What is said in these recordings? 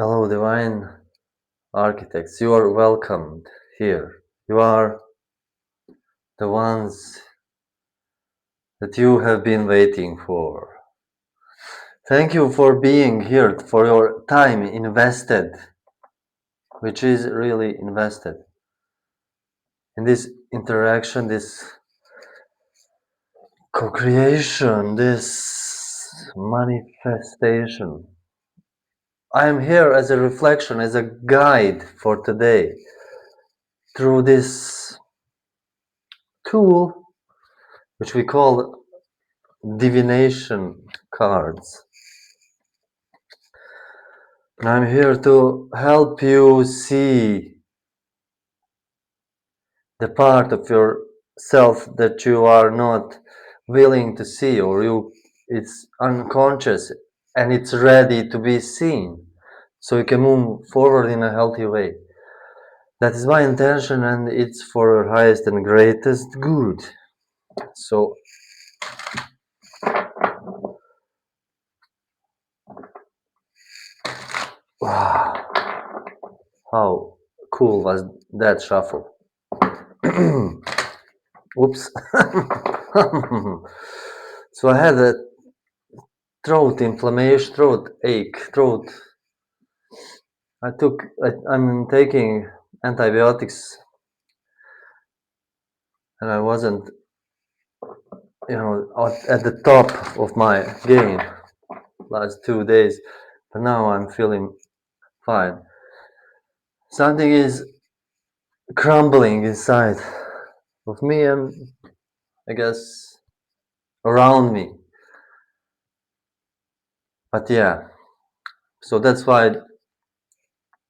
Hello, divine architects. You are welcomed here. You are the ones that you have been waiting for. Thank you for being here, for your time invested, which is really invested in this interaction, this co-creation, this manifestation. I am here as a reflection, as a guide for today through this tool which we call divination cards. And I'm here to help you see the part of yourself that you are not willing to see, or it's unconscious and it's ready to be seen, so you can move forward in a healthy way. That is my intention, and it's for your highest and greatest good. So wow, how cool was that shuffle? Oops. So I had a throat inflammation, throat ache, I'm taking antibiotics, and I wasn't, at the top of my game last 2 days, but now I'm feeling fine. Something is crumbling inside of me, and I guess around me. But yeah, so that's why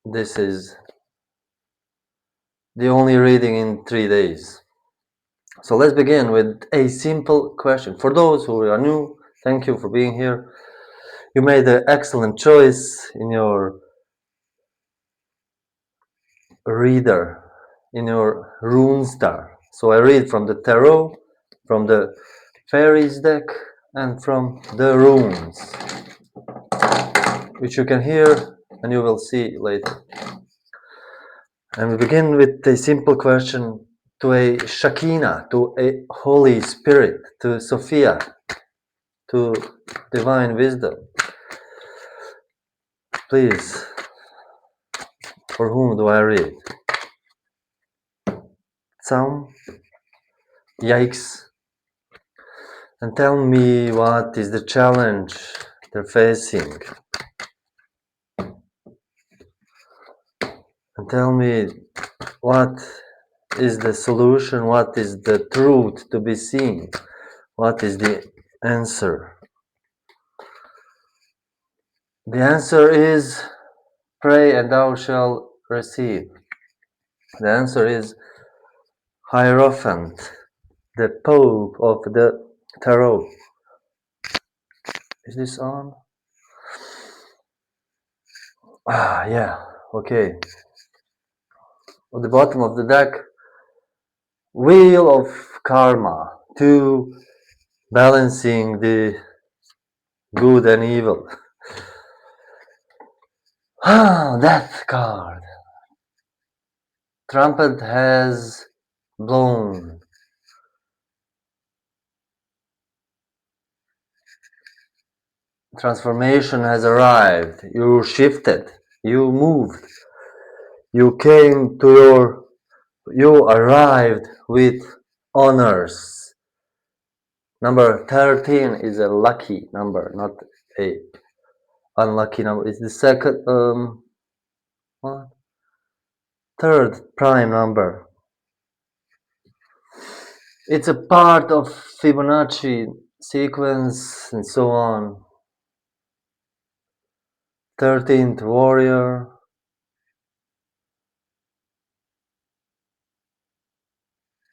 this is the only reading in 3 days. So let's begin with a simple question. For those who are new, thank you for being here. You made an excellent choice in your reader, in your rune star. So I read from the tarot, from the fairies deck, and from the runes, which you can hear and you will see later. And we begin with a simple question to a Shekinah, to a Holy Spirit, to Sophia, to divine wisdom. Please, for whom do I read? Some? Yikes. And tell me what is the challenge they're facing. And tell me what is the solution, what is the truth to be seen, what is the answer. The answer is pray and thou shalt receive. The answer is Hierophant, the Pope of the Tarot. Is this on? Yeah, okay. At the bottom of the deck, Wheel of Karma, 2, balancing the good and evil. Death card. Trumpet has blown. Transformation has arrived. You shifted. You moved. You arrived with honors. Number 13 is a lucky number, not a unlucky number. It's the second, third prime number. It's a part of Fibonacci sequence and so on. 13th warrior.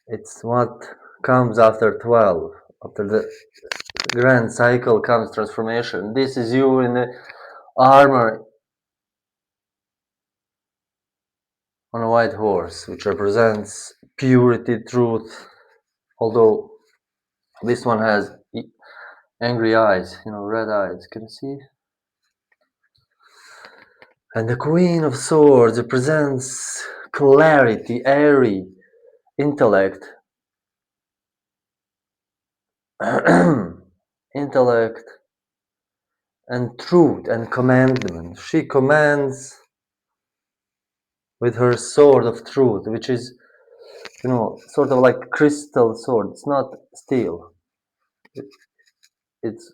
It's what comes after 12. After the grand cycle comes transformation. This is you in the armor on a white horse, which represents purity, truth. Although this one has angry eyes, red eyes. Can you see? And the Queen of Swords represents clarity, airy, intellect, intellect, and truth and commandment. She commands with her sword of truth, which is, sort of like crystal sword. It's not steel. It's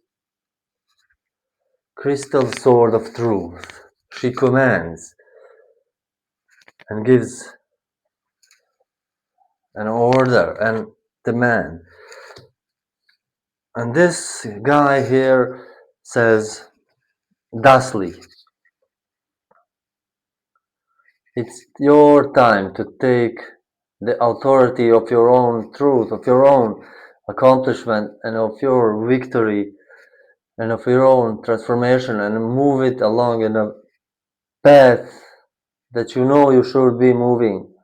crystal sword of truth. She commands and gives an order and demand. And this guy here says, thusly, it's your time to take the authority of your own truth, of your own accomplishment, and of your victory, and of your own transformation, and move it along in a path that you know you should be moving.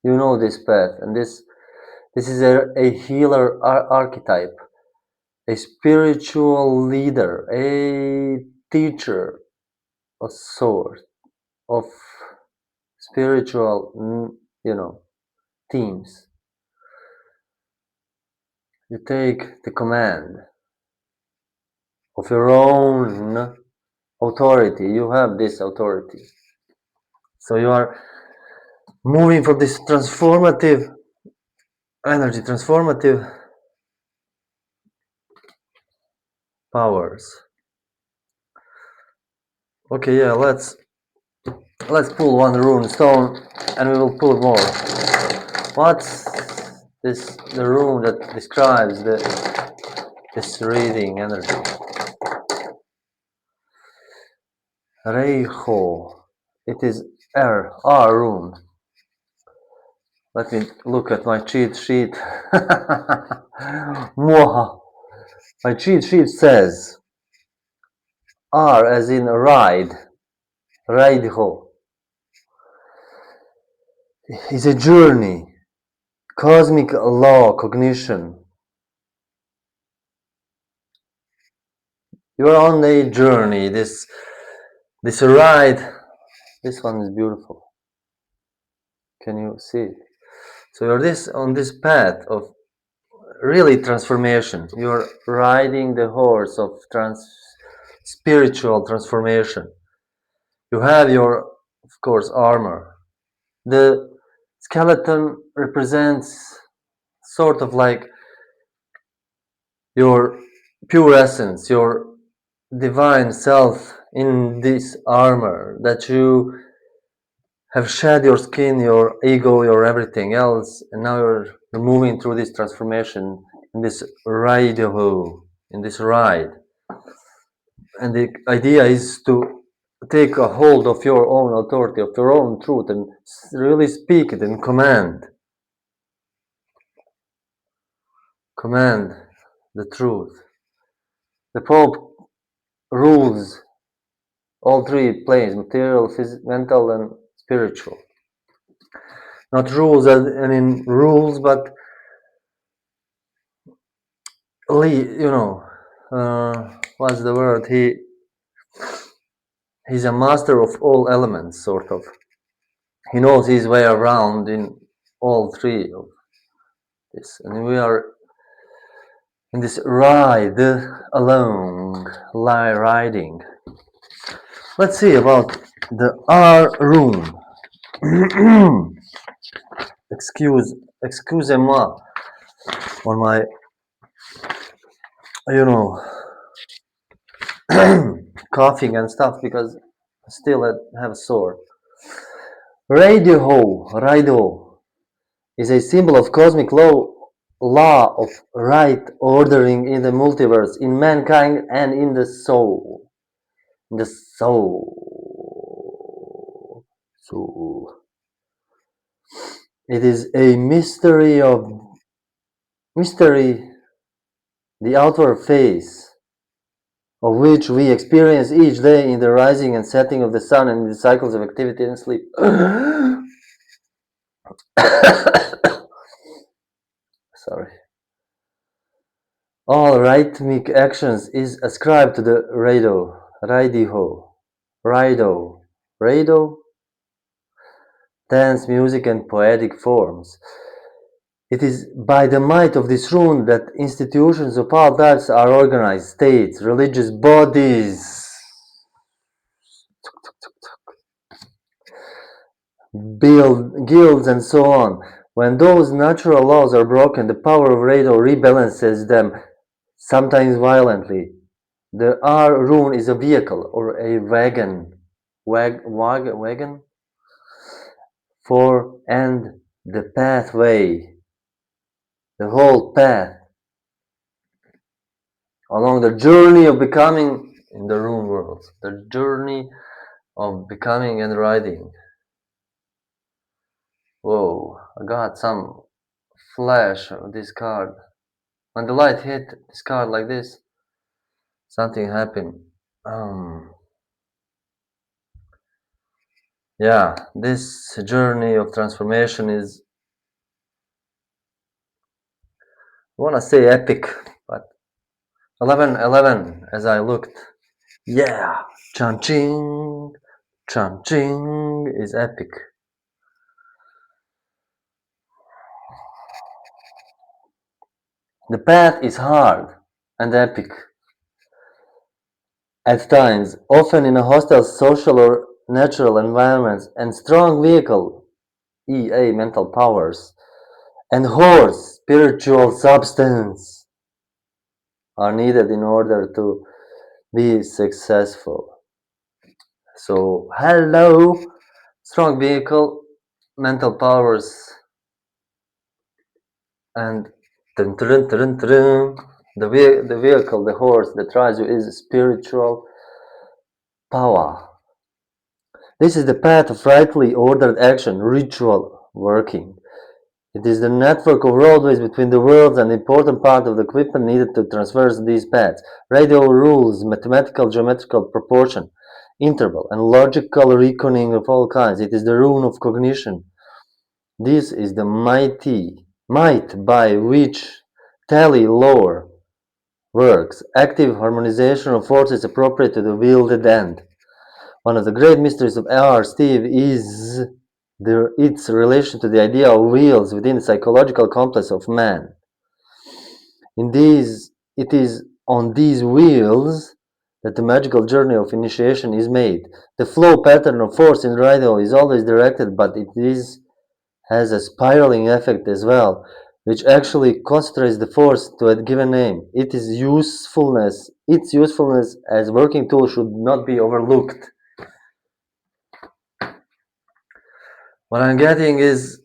You know this path, and this is a healer archetype, a spiritual leader, a teacher of sort, of spiritual, teams. You take the command of your own authority. You have this authority. So you are moving from this transformative energy, transformative powers. Okay, yeah, let's pull one rune stone and we will pull more. What's the rune that describes this reading energy? Reicho. It is R rune. Let me look at my cheat sheet. My cheat sheet says R as in ride. Reicho is a journey, cosmic law, cognition. You are on a journey. This ride. This one is beautiful. Can you see it? So you're on this path of really transformation. You're riding the horse of spiritual transformation. You have your, of course, armor. The skeleton represents sort of like your pure essence, your divine self in this armor, that you have shed your skin, your ego, your everything else, and now you're moving through this transformation in this ride, in this ride. And the idea is to take a hold of your own authority, of your own truth, and really speak it and command the truth. The Pope rules all three planes: material, mental, and spiritual. Not rules as in rules, but what's the word? He's a master of all elements, sort of. He knows his way around in all three of this, and we are in this ride along, riding. Let's see about the R rune. Excusez-moi on my, coughing and stuff, because I still have a sore. Radio is a symbol of cosmic law of right ordering in the multiverse, in mankind, and in the soul. In the soul. It is a mystery, the outer face of which we experience each day in the rising and setting of the sun and in the cycles of activity and sleep. Sorry. All rhythmic actions is ascribed to the Rido, radio, dance, music, and poetic forms. It is by the might of this rune that institutions of all types are organized, states, religious bodies, guilds, and so on. When those natural laws are broken, the power of radio rebalances them, sometimes violently. The R rune is a vehicle or a wagon for and the pathway, the whole path along the journey of becoming in the rune world, the journey of becoming and riding. Whoa, I got some flash of this card. When the light hit this card like this, something happened. Yeah, this journey of transformation is, I want to say epic, but 11 as I looked. Yeah, Chan-ching is epic. The path is hard and epic at times, often in a hostile social or natural environments, and strong vehicle, EA mental powers, and horse spiritual substance are needed in order to be successful. So, hello, strong vehicle, mental powers, and the vehicle, the horse that drives you is spiritual power. This is the path of rightly ordered action, ritual working. It is the network of roadways between the worlds and important part of the equipment needed to traverse these paths. Radio rules, mathematical, geometrical proportion, interval, and logical reckoning of all kinds. It is the rune of cognition. This is the might by which tally lore works, active harmonization of forces appropriate to the wielded end. One of the great mysteries of R. Steve is its relation to the idea of wheels within the psychological complex of man. It is on these wheels that the magical journey of initiation is made. The flow pattern of force in radio is always directed, but it has a spiraling effect as well, which actually concentrates the force to a given aim. Its usefulness as working tool should not be overlooked. What I'm getting is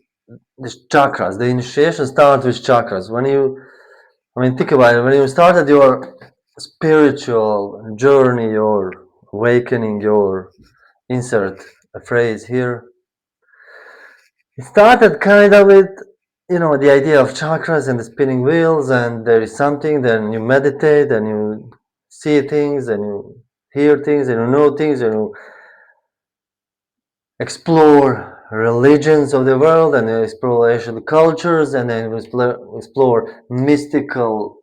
the chakras. The initiation starts with chakras. Think about it. When you started your spiritual journey, your awakening, insert a phrase here. It started kind of with, the idea of chakras and the spinning wheels, and there is something, then you meditate, and you see things, and you hear things, and you know things, and you explore religions of the world, and you explore Asian cultures, and then you explore mystical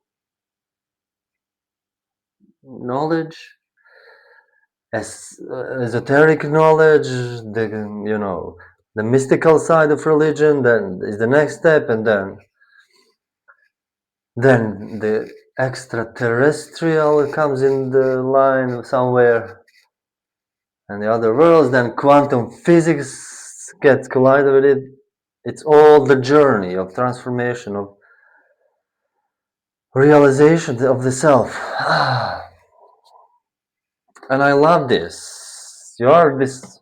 knowledge, esoteric knowledge, the mystical side of religion, then is the next step, and then the extraterrestrial comes in the line somewhere, and the other worlds, then quantum physics gets collided with it. It's all the journey of transformation, of realization of the self. And I love this. You are this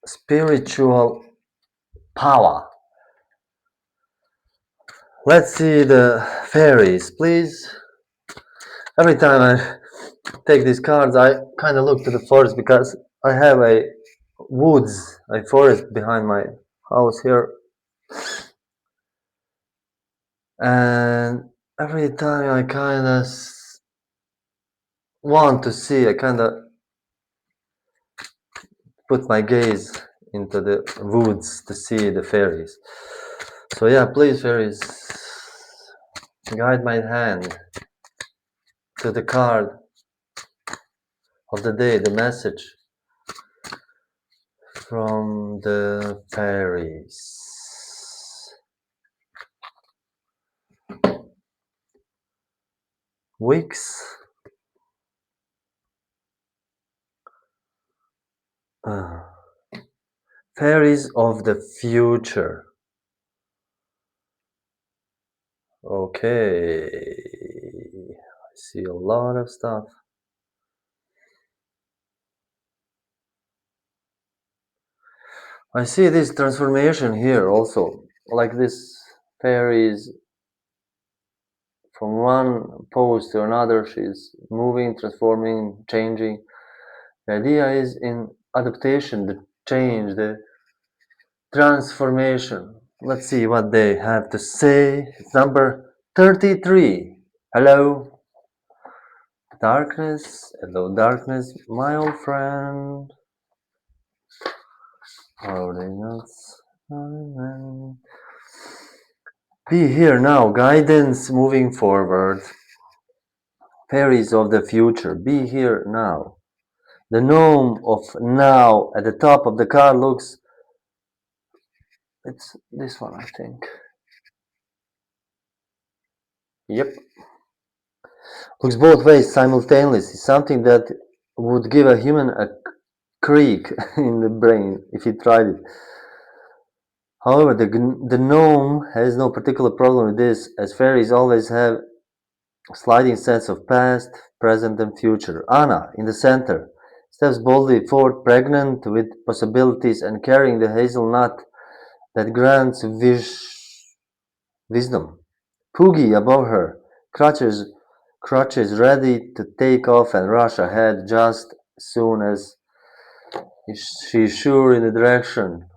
spiritual power. Let's see the fairies, please. Every time I take these cards, I kind of look to the forest because I have a forest behind my house here. And every time I kind of want to see, I kind of put my gaze into the woods to see the fairies. So yeah, please, fairies, guide my hand to the card of the day, the message from the fairies. Weeks. Fairies of the future. Okay. I see a lot of stuff. I see this transformation here also. Like this fairies from one pose to another, she's moving, transforming, changing. The idea is in adaptation, the change, the transformation. Let's see what they have to say. It's number 33. Hello, darkness. Hello, darkness, my old friend. Audience. Be here now, guidance moving forward. Fairies of the future, be here now. The gnome of now at the top of the card looks, it's this one, I think. Yep. Looks both ways simultaneously, something that would give a human a creak in the brain if he tried it. However, the gnome has no particular problem with this, as fairies always have a sliding sense of past, present, and future. Anna, in the center, steps boldly forward, pregnant with possibilities and carrying the hazelnut that grants wisdom. Poogie above her, crutches ready to take off and rush ahead just as soon as she's sure in the direction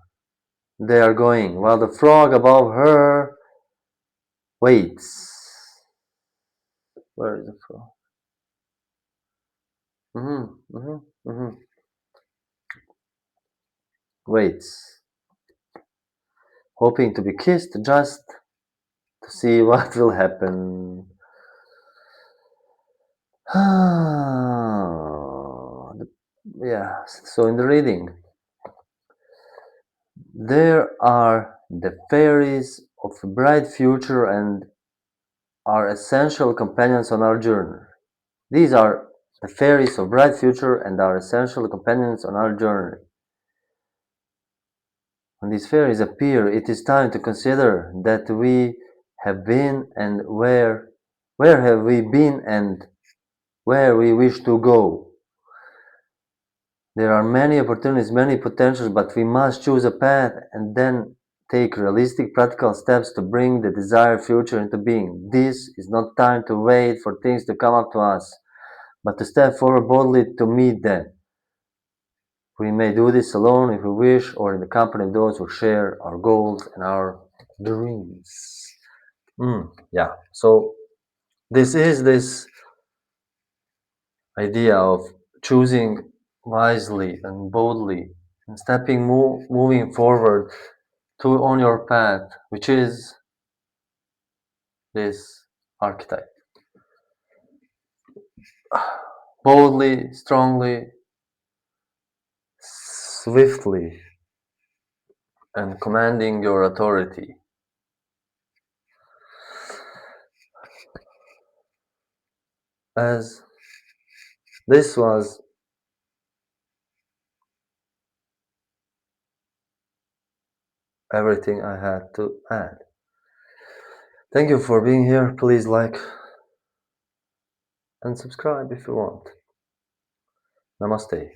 they are going, while the frog above her waits. Where is the frog? Waits, hoping to be kissed just to see what will happen. Yeah, so in the reading, there are the fairies of a bright future and are essential companions on our journey. These are the fairies of bright future and are essential companions on our journey. When these fairies appear, it is time to consider that we have been and where have we been and where we wish to go. There are many opportunities, many potentials, but we must choose a path and then take realistic, practical steps to bring the desired future into being. This is not time to wait for things to come up to us, but to step forward boldly to meet them. We may do this alone if we wish, or in the company of those who share our goals and our dreams. Yeah, so this is this idea of choosing wisely and boldly and moving forward to on your path, which is this archetype. Boldly, strongly, swiftly, and commanding your authority. As this was everything I had to add. Thank you for being here. Please like and subscribe if you want. Namaste.